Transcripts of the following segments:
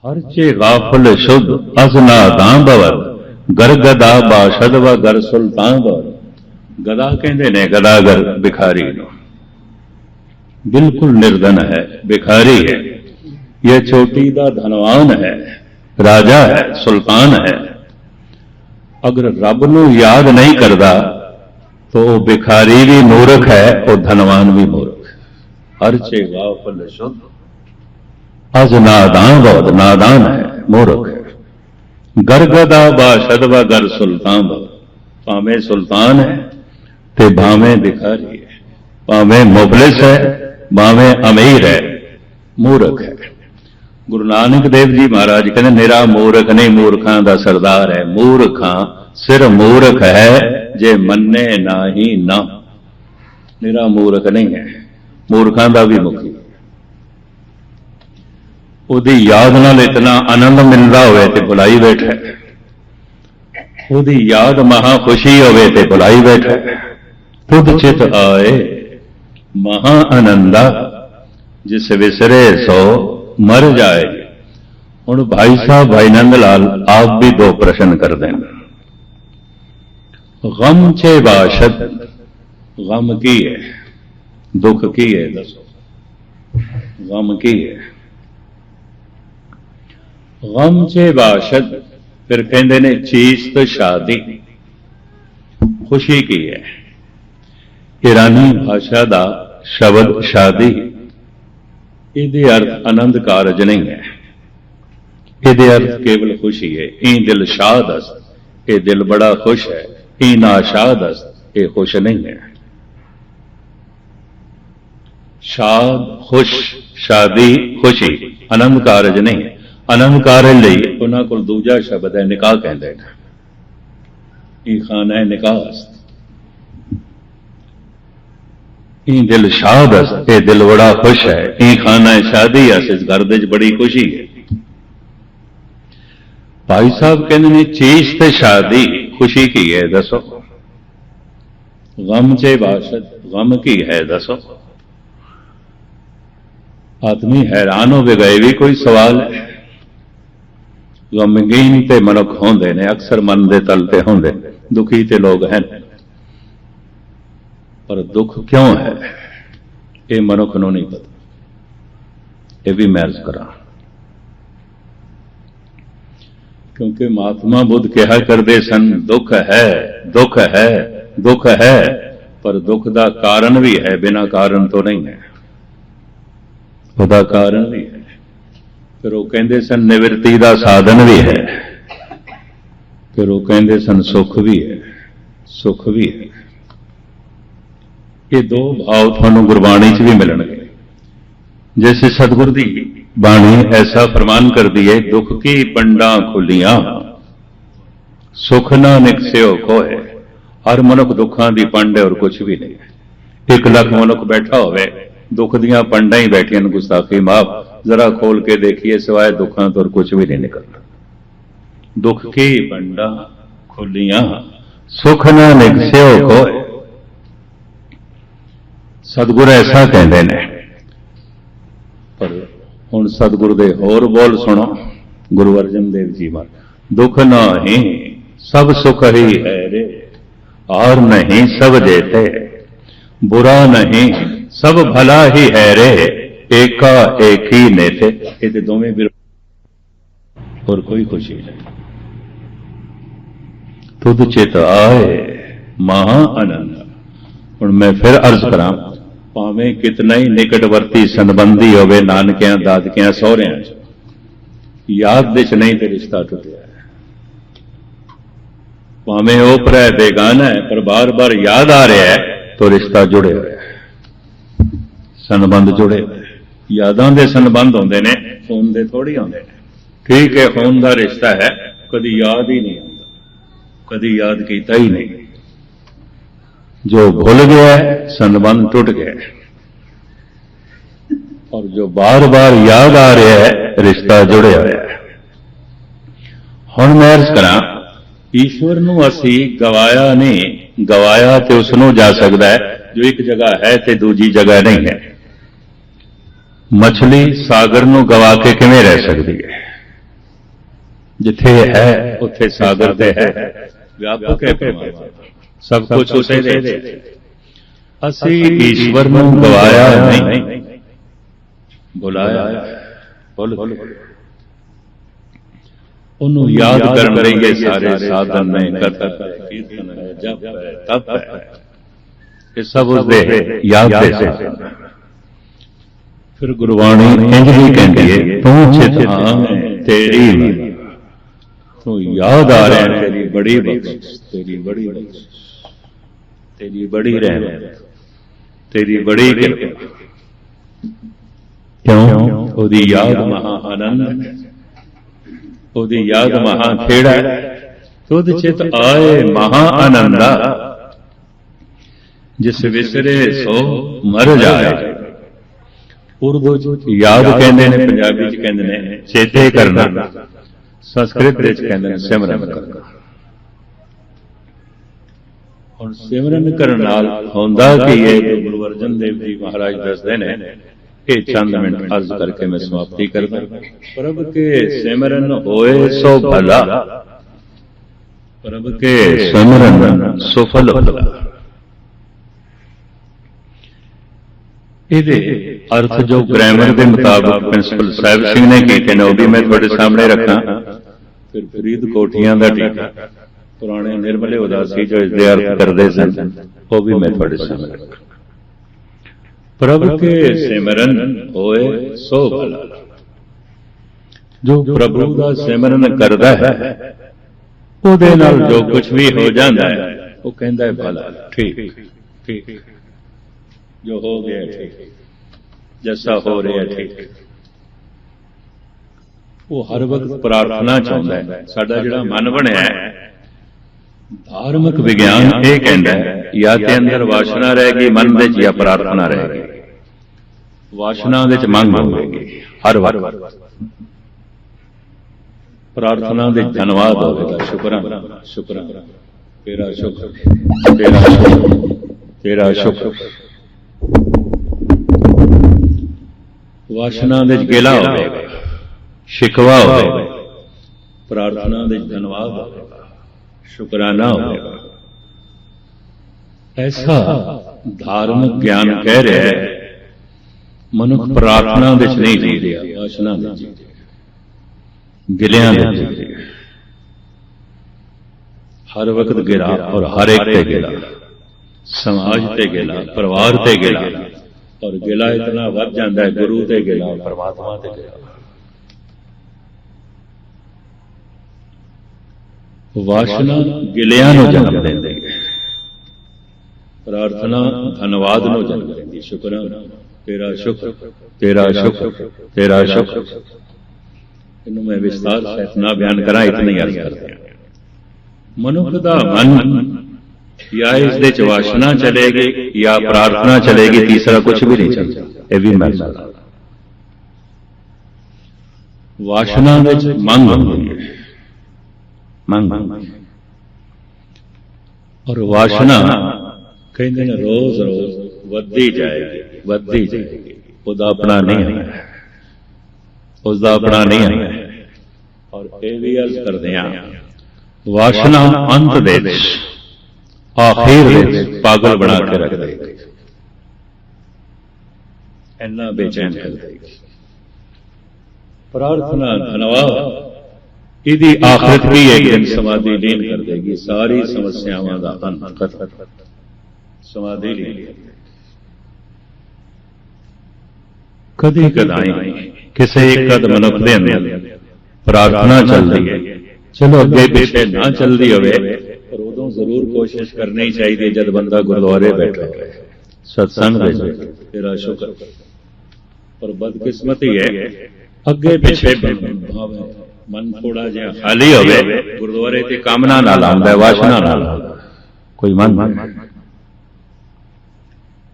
हर चे गाफल शुद्ध असना दांबवर गर गदा बाशद व गर सुल्तान वर। गदा कहते ने गदागर भिखारी नो, बिल्कुल निर्धन है, भिखारी है। यह छोटी दा धनवान है, राजा है, सुल्तान है। अगर रब नू याद नहीं करता तो भिखारी भी मूर्ख है और धनवान भी मूर्ख है। हर चे गाफल शुद्ध अज नादान बहुत नादान है, मूर्ख है। गरगदा बाशद व गर सुल्तान व, भावें सुल्तान है ते भावें भिखारी है, भावें मुफलिस है भावें अमीर है, मूर्ख है। गुरु नानक देव जी महाराज कहते निरा मूर्ख नहीं मूर्खां दा सरदार है। मूर्खां सिर मूर्ख है जे मन्ने ना ही ना, निरा मूर्ख नहीं है, मूर्खां दा भी मुखी। ਉਹਦੀ याद नाल इतना आनंद मिलता होवे ते भुलाई बैठा, ਉਹਦੀ याद महा खुशी होवे ते भुलाई बैठा। तुद चित आए महा आनंदा जिस विसरे सो मर जाए। हुण भाई साहब भाई नंद लाल आप भी दो प्रश्न कर दें। गम चे बाशद, गम की है, दुख की है, दसो गम की है। गम चे बाशद, फिर कहते ने चीज तो शादी, खुशी की है। ईरानी भाषा का शब्द शादी, इहदे अर्थ आनंद कारज नहीं है, इहदे अर्थ केवल खुशी है। ई दिल शाद अस्त, ये दिल बड़ा खुश है। ई नाशाद अस्त, ये खुश नहीं है। शाद खुश, शादी खुशी, आनंद कारज नहीं है। आनंद कारज लई उन्हां कोल दूजा शब्द है निकाह कहते हैं। ई खाना है निकाह अस्त, ई दिल शाद अस्त, ये दिल बड़ा खुश है। ई खाना है शादी अस्त, इस घर दे बड़ी खुशी है। भाई साहब कहते ने चीज ते शादी, खुशी की है, दसो। गम चे बाशद, गम की है, दसो। आदमी हैरान हो गए भी कोई सवाल है। गमगीन ते मनुख होंदे ने, अक्सर मन दे तल ते होंदे, दुखी ते लोग हैं। पर दुख क्यों है ये मनुख नूं नहीं पता। ये भी मैं अर्ज करा, क्योंकि महात्मा बुद्ध कहा करते सन दुख है, दुख है, दुख है, पर दुख का कारण भी है, बिना कारण तो नहीं है, उसका कारण भी है। फिर वो कहते सन निवृत्ति का साधन भी है, फिर वो कहते सन सुख भी है, सुख भी है। ये दो भाव थानू गुरबाणी च भी मिलणगे। जैसे सतगुर दी बाणी ऐसा फरमान कर दिए, दुख की पंडा खुलियां सुख ना निकस्यो खोए। हर मनुख दुखों की पंड है और कुछ भी नहीं है। 1 लाख मनुख बैठा होवे, दुख दियां पंडा ही बैठियां, गुस्ताखी माफ, जरा खोल के देखिए सिवाय दुखों तो और कुछ भी नहीं निकलता। दुख की पंडा खुलियां सुख ना निकस्यो खोए। सतगुर ऐसा कहते ने। पर हुण सतगुरु दे होर बोल सुनो। गुरु अर्जन देव जी महाराज, दुख नहीं सब सुख ही है रे, और नहीं सब जेते, बुरा नहीं सब भला ही है रे, एका एक ही नेते। ये तो दोवें भी और कोई खुशी नहीं। तुद चित आए महा आनंद। हुण मैं फिर अर्ज करा, भावें कितना ही निकटवर्ती संबंधी होवे, नानकियां दादकियां सहुरियां च, याद विच नहीं तो रिश्ता टुटिया है। भावें ओपरा बेगाना है, पर बार बार याद आ रहा है तो रिश्ता जुड़े हुए है, संबंध जुड़े हुए। यादां दे संबंध होंदे ने, खून दे थोड़ी होंदे ने। ठीक है, खून का रिश्ता है, कभी याद ही नहीं आता, कभी याद किया ही नहीं। जो भूल गया है संबंध टूट गया, और जो बार बार याद आ रहा है रिश्ता जुड़े हुआ है। हुण मैं अर्ज करा, ईश्वर नूं असी गवाया नहीं, गवाया तो उसनों जा सकता है जो एक जगह है तो दूजी जगह नहीं है। मछली सागर नूं गवा के किवें रह सकती है? जिथे है उत्थे सागर ते है, व्यापक है परमात्मा, सब कुछ उसे दे। असी ईश्वर नूं गवाया नहीं, बुलाया, भुल ਉਹਨੂੰ याद करन लई ये सारे साधन ने, कथक है, कीर्तन है, जप है, तप है, ये सब उसदे याद दे साधन। फिर गुरबाणी इंज भी कहती है, तू चित आन तेरी, तू याद आ रहा है, तेरी बड़ी बख्शिश, तेरी बड़ी बख्शिश, तेरी बड़ी रहमत, तेरी बड़ी कृपा। क्यों? ਉਹਦੀ याद महा आनंद, ਉਹਦੀ याद महा खेड़ा, तुद चित आए महा आनंदा, जिस विसरे सो मर जाए। उर्दू याद कहते हैं, पंजाबी च कहते हैं चेते करना, संस्कृत कहते हैं सिमरन करना। और सिमरन करने नाल होंदा कि ये गुरु अर्जन देव जी महाराज दसदे ने, ये चंद मिनट अर्ज करके मैं समाप्ति करदा। प्रभ के सिमरन होए सो भला, प्रभ के सिमरन सुफल भला। ਇਹਦੇ अर्थ जो ग्रामर के मुताबिक प्रिंसिपल साहिब सिंह ने किए ने, वो भी मैं थोड़े सामने रखा। फिर फरीद कोठियां का टीका, पुराने निर्मले उदासी जो इसके अर्थ करते सन, वो भी मैं थोड़े सामने रखा। प्रभ के सिमरन होए सो भला, जो प्रभु का सिमरन करता है, ਉਹਦੇ ਨਾਲ जो कुछ भी हो जाता है, वो कहता है भला, ठीक ठीक, जो हो गया ठीक, जैसा हो रहा ठीक। वो हर वक्त प्रार्थना चाहता है। साडा जिहड़ा मन बनया है, धार्मिक विज्ञान ये कहता है, या ते अंदर वासना रहेगी मन दे, या प्रार्थना रहेगी। वासना दे च मंग होगी हर वक्त, प्रार्थना दे धन्यवाद होगा, शुक्राना शुक्राना, तेरा शुक्र, तेरा शुक्र, तेरा शुक्र। वासना दे गिला होगा, शिकवा होगा, प्रार्थना दे धन्यवाद होगा, शुक्राना होगा। ऐसा धार्मिक ज्ञान कह रहा है, मनुख प्रार्थना दे नहीं जी रहा, वासना दे जी रहा, गिलियां दे जी रहा, हर वक्त गिला, और हर एक ते गिला, समाज ते गिला, परिवार ते गिला, और गिला इतना वध जाता है, गुरु ते गिला, परमात्मा ते गिला। वासना गिलियां नूं जन्म देंदी है, प्रार्थना धन्यवाद नूं जन्म देंदी, शुक्राना, तेरा शुक्र, तेरा शुक्र, तेरा शुक्र। इन्हूं मैं विस्तार सहित ना बयान करा, इतना ही अर्ज करते हैं। मनुख दा मन या इसदे च वासना चलेगी या प्रार्थना चलेगी, तीसरा कुछ भी नहीं चलता। यह भी मैं वासना दे च मंग होंदी है, मंग, और वासना कहते हैं रोज रोज वधदी जाएगी, वधदी जाएगी, उसका अपना नहीं है, उसका अपना नहीं है। और यह भी अर्ज करते हैं, वासना अंत दे आखिर पागल बना के रख देगी, इन्ना बेचैन कर देगी। प्रार्थना धन्यवाद यदि आखिरत भी एक दिन समाधि लीन कर देगी, सारी समस्याओं का अंत समाधि लीन कर देगी। कदी कदाई किसी एक कद मनुख दे अंदर प्रार्थना चल रही है, चलो अगे पीछे ना चलती हो, पर उदों जरूर कोशिश करनी चाहिए जब बंदा गुरुद्वारे बैठा हो, सत्संग तेरा शुक्र। पर बदकिस्मती है, अगे पीछे मन थोड़ा जिहा खाली हो, गुरुद्वारे ते कामना नाल आंदा, वासना नाल कोई मन,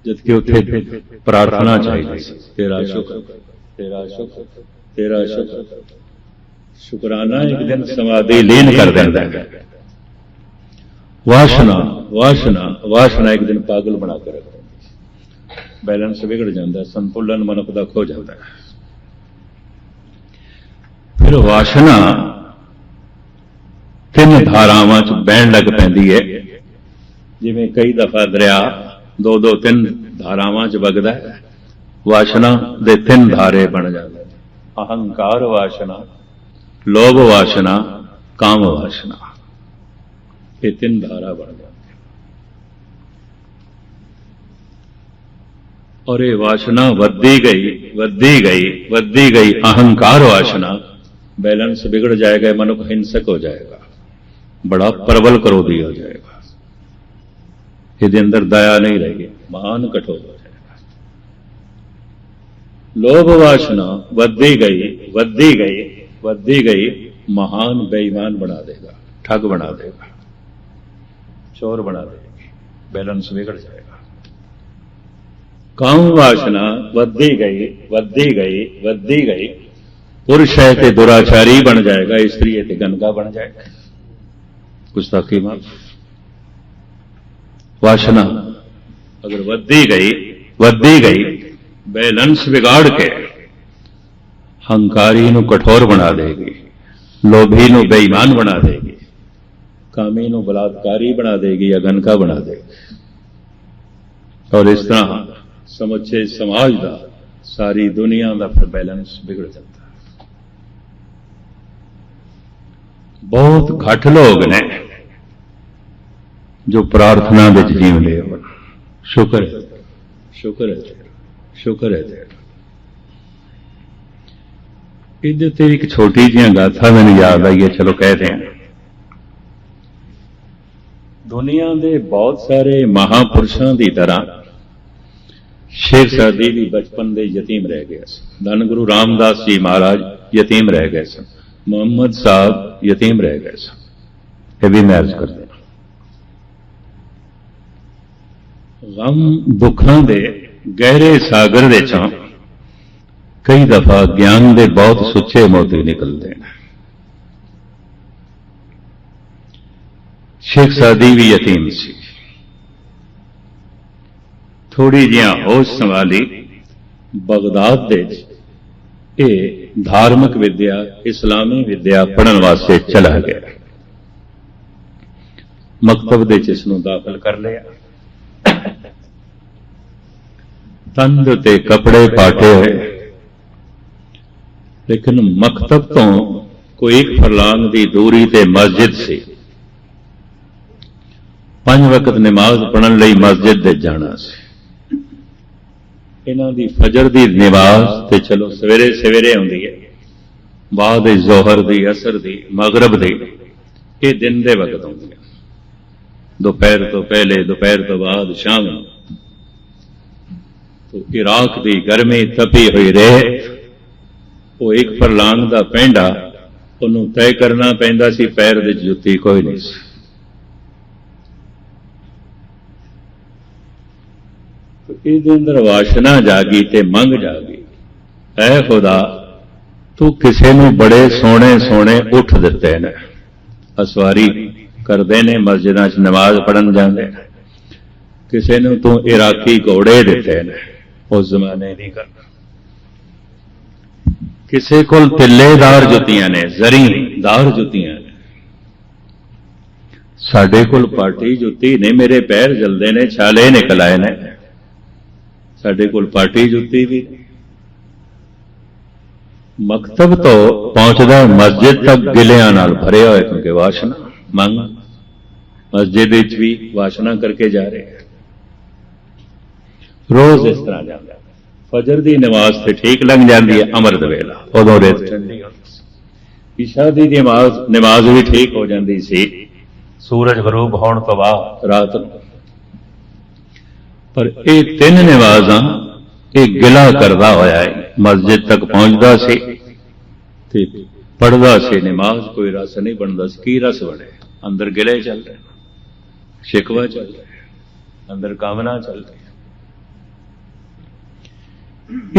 जबकि उत्थे प्रार्थना चाहिए, तेरा शुक्र, तेरा शुक्र, तेरा शुक्र। शुक्राना एक दिन समाधि लीन कर देता है। वासना वासना वासना एक दिन पागल बना कर रख देती, बैलेंस बिगड़ जाता है, संतुलन मनुख का खो जाता है। फिर वासना ਤਿੰਨ ਧਾਰਾਵਾਂ 'ਚ ਬਹਿਣ ਲੱਗ ਪੈਂਦੀ ਹੈ। ਜਿਵੇਂ ਕਈ ਦਫਾ ਦਰਿਆ ਦੋ ਦੋ ਤਿੰਨ ਧਾਰਾਵਾਂ 'ਚ ਵਗਦਾ ਹੈ, ਵਾਸ਼ਨਾ ਦੇ ਤਿੰਨ ਧਾਰੇ ਬਣ ਜਾਂਦੇ, ਅਹੰਕਾਰ ਵਾਸ਼ਨਾ, ਲੋਭ ਵਾਸ਼ਨਾ, ਕਾਮ ਵਾਸ਼ਨਾ, ਇਹ ਤਿੰਨ ਧਾਰਾ ਬਣ ਜਾਂਦੇ। और ये वासना वधी गई अहंकार वासना, बैलेंस बिगड़ जाएगा, मनुष्य हिंसक हो जाएगा, बड़ा प्रबल क्रोधी हो जाएगा, इसके अंदर दया नहीं रहेगी, महान कठोर हो जाएगा। लोभ वासना वधी गई महान बेईमान बना देगा, ठग बना देगा, चोर बना देगी, बैलेंस बिगड़ जाएगा। काम वासना वधी गई पुरुष है तो दुराचारी बन जाएगा, स्त्री है तो गंदा बन जाएगा, गुस्ताखी माफ। वासना अगर वधी गई बैलेंस बिगाड़ के हंकारी नूं कठोर बना देगी, लोभी नूं बेईमान बना देगी, कामी नूं बलात्कारी बना देगी या गनका बना देगी। और इस तरह समुचे समाज का, सारी दुनिया का फिर बैलेंस बिगड़ जाता है। बहुत घट लोग ने जो प्रार्थना में जीवते हो, शुक्र है तेरा। इहदे ते एक छोटी जी गाथा मैंने याद आई है, चलो कहते हैं। दुनिया के बहुत सारे महापुरुषों की तरह शेर शाह जी भी बचपन दे यतीम रह गए सन, धन गुरु रामदास जी महाराज यतीम रह गए सन, मुहम्मद साहब यतीम रह गए सन, ये भी मैरिज करते हैं। गम दुखों के गहरे सागर दे चों कई दफा ज्ञान के बहुत सुच्चे मोती निकलते हैं। शेख सादी भी यतीम सी, थोड़ी जिहा होश संभाली बगदाद दे धार्मिक विद्या, इस्लामी विद्या पढ़न वास्ते चला गया। मकतब दे इसनूं दाखिल कर लिया, तंद ते कपड़े पाटे हुए, लेकिन मकतब तो कोई एक फरलांग की दूरी ते मस्जिद सी। 5 वक्त नमाज पढ़न लई मस्जिद दे जाना सी। इन्हां दी फजर दी नमाज ते चलो सवेरे सवेरे आउंदी है, बाद जोहर दी, असर दी, मगरब दी, ये दिन दे वक्त आउंदी है। दोपहर तो पहले, दोपहर तो बाद, शाम। तो इराक दी गर्मी तपी हुई रहे, वो एक फरलांग दा पेंडा उन्होंने तय करना पैंदा सी, पैर दी जुत्ती कोई नहीं सी। इसके अंदर वासना जागी ते मंग जागी, ऐ खुदा तू किसी नूं बड़े सोहने सोहने उठ दिते ने, असवारी करते ने, मस्जिदां च नमाज पढ़न जाते, किसी नूं तू इराकी घोड़े दिते ने, उस जमाने दी गल। किसी कोल तिल्लेदार जुत्तियां ने, जरीदार जुत्तियां ने, साडे कोल पार्टी जुत्ती नहीं, मेरे पैर जलते ने, छाले निकल आए ने, साडे कोल पार्टी जुत्ती भी। मकतब तो पहुंचदा मस्जिद तक गिलियां नाल भरे हुए, क्योंकि वासना मंग मस्जिद भी वासना करके जा रहे हैं। रोज इस तरह जाता, फजर की नमाज से ठीक लंघ जाती है, अमृत वेला उदों रेत ठंडी होती, ईशा की नमाज भी ठीक हो जाती सी, सूरज गरूब होने तो बाद रात। पर ये 3 नमाज़ां ये गिला करदा होया है, मस्जिद तक पहुंचदा सी ते पढ़दा सी नमाज, कोई रस नहीं बनता सी। की रस बने? अंदर गिले चल रहे, शिकवा चल रहे, अंदर कामना चल रही।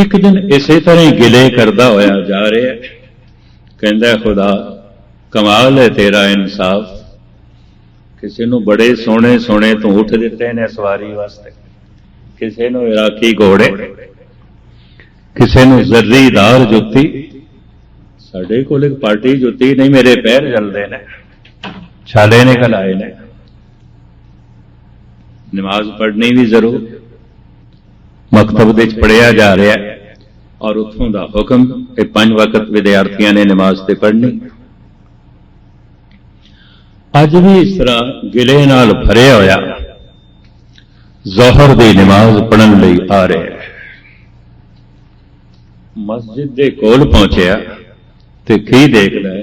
एक दिन इसे तरह गिले करदा होया जा रहा, कहंदा खुदा कमाल है तेरा इंसाफ, किसी नूं बड़े सोहने सोहने तू उठ दिते ने सवारी वास्ते, किसी नूं इराकी घोड़े, किसी नूं जर्रीदार जुत्ती, साडे कोल एक पार्टी जुत्ती नहीं, मेरे पैर जलदे ने। छाले निकल आए ने। नमाज पढ़नी भी जरूर, मकतब दे पढ़िया जा रहा है और उत्थों का हुक्म कि 5 वक्त विद्यार्थियों ने नमाज से पढ़नी। अज भी इस तरह गिले नाल भरिया होया जोहर की नमाज पढ़न लई आ रहे हैं। मस्जिद के कोल पहुंचया ते की देखदा है,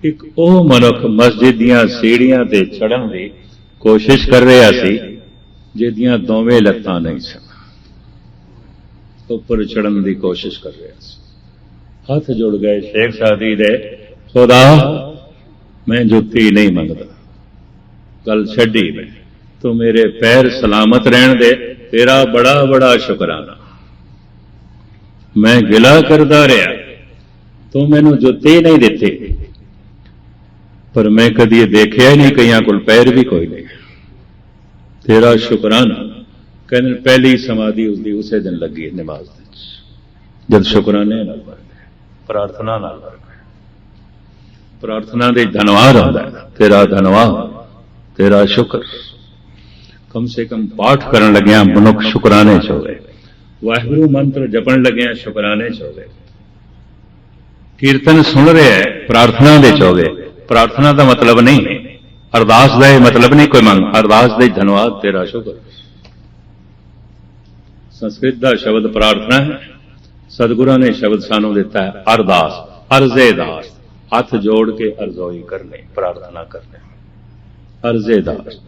एक वो मनुख मस्जिद दीयां सीढ़ियां ते चढ़न की कोशिश कर रहा सी जिहदियां दोवें लत्तां नहीं सन, उपर चढ़न की कोशिश कर रहा सी। हथ जुड़ गए शेख सादी दे, खुदा मैं जुत्ती नहीं मंगदा, गल छड्डी मैं, तू मेरे पैर सलामत रहन दे, तेरा बड़ा बड़ा शुकराना। मैं गिला करदा रहा, तू मैनू जुत्ती नहीं दिती, पर मैं कदी देखिया नहीं कईयां कोल पैर भी कोई नहीं, तेरा शुकराना। कहने पहली समाधि उसकी उसे दिन लगी नमाज जब शुकराने नाल भर गए, प्रार्थना नाल भर गए। प्रार्थना दे धन्यवाद आंदा है, तेरा धन्यवाद, तेरा शुक्र। कम से कम पाठ करन लग्या मनुख शुकराने च होवे, वाहिगुरू मंत्र जपन लग्या शुकराने च होवे, कीर्तन सुन रहे है प्रार्थना दे च होवे। प्रार्थना का मतलब नहीं अरदास का यह मतलब नहीं कोई मंग, अरदास दे धन्यवाद, तेरा शुक्र। संस्कृत का शब्द प्रार्थना है, सतगुरु ने शब्द सानू दिता है अरदास, अर्जे दास, हाथ जोड़ के अर्जोई करने, प्रार्थना करने, अर्जे दास।